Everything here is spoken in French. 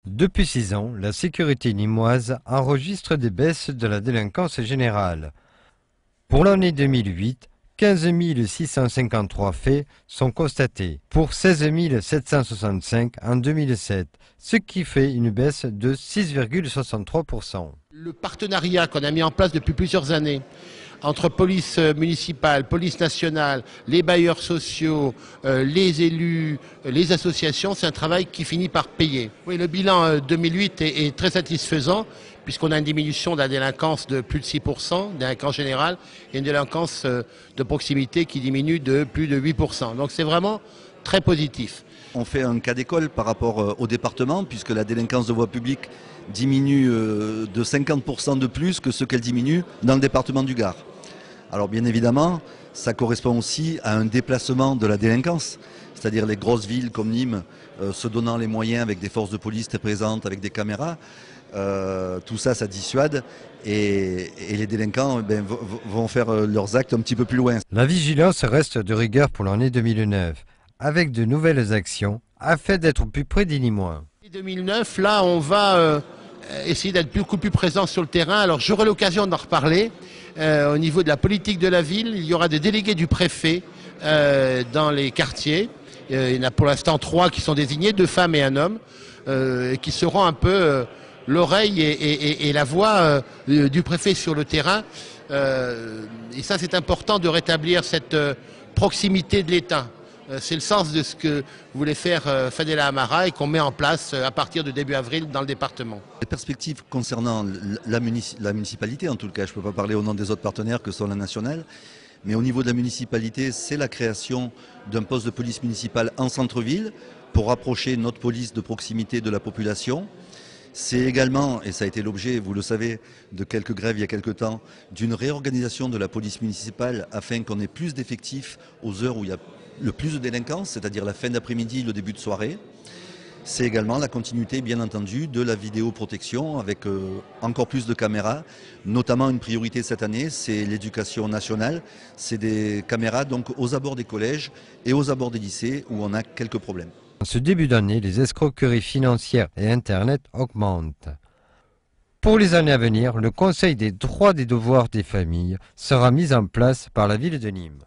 Depuis 6 ans, la sécurité nîmoise enregistre des baisses de la délinquance générale. Pour l'année 2008, 15 653 faits sont constatés pour 16 765 en 2007, ce qui fait une baisse de 6,63%. Le partenariat qu'on a mis en place depuis plusieurs années entre police municipale, police nationale, les bailleurs sociaux, les élus, les associations, c'est un travail qui finit par payer. Oui, le bilan 2008 est très satisfaisant puisqu'on a une diminution de la délinquance de plus de 6%, délinquance générale, et une délinquance de proximité qui diminue de plus de 8%. Donc c'est vraiment très positif. On fait un cas d'école par rapport au département puisque la délinquance de voie publique diminue de 50% de plus que ce qu'elle diminue dans le département du Gard. Alors bien évidemment, ça correspond aussi à un déplacement de la délinquance, c'est-à-dire les grosses villes comme Nîmes se donnant les moyens avec des forces de police très présentes, avec des caméras. Tout ça, ça dissuade et les délinquants vont faire leurs actes un petit peu plus loin. La vigilance reste de rigueur pour l'année 2009, avec de nouvelles actions afin d'être plus près des Nîmois. 2009, là, on va essayer d'être beaucoup plus présent sur le terrain. Alors j'aurai l'occasion d'en reparler. Au niveau de la politique de la ville, il y aura des délégués du préfet dans les quartiers. Il y en a pour l'instant 3 qui sont désignés, 2 femmes et un homme, qui seront un peu l'oreille et la voix du préfet sur le terrain. Et ça, c'est important de rétablir cette proximité de l'État. C'est le sens de ce que voulait faire Fadela Amara et qu'on met en place à partir de début avril dans le département. Les perspectives concernant la municipalité, en tout cas, je ne peux pas parler au nom des autres partenaires que sont la nationale, mais au niveau de la municipalité, c'est la création d'un poste de police municipale en centre-ville pour rapprocher notre police de proximité de la population. C'est également, et ça a été l'objet, vous le savez, de quelques grèves il y a quelques temps, d'une réorganisation de la police municipale afin qu'on ait plus d'effectifs aux heures où il y a le plus de délinquance, c'est-à-dire la fin d'après-midi, le début de soirée. C'est également la continuité, bien entendu, de la vidéoprotection avec encore plus de caméras. Notamment une priorité cette année, c'est l'éducation nationale. C'est des caméras donc aux abords des collèges et aux abords des lycées où on a quelques problèmes. En ce début d'année, les escroqueries financières et Internet augmentent. Pour les années à venir, le Conseil des droits et devoirs des familles sera mis en place par la ville de Nîmes.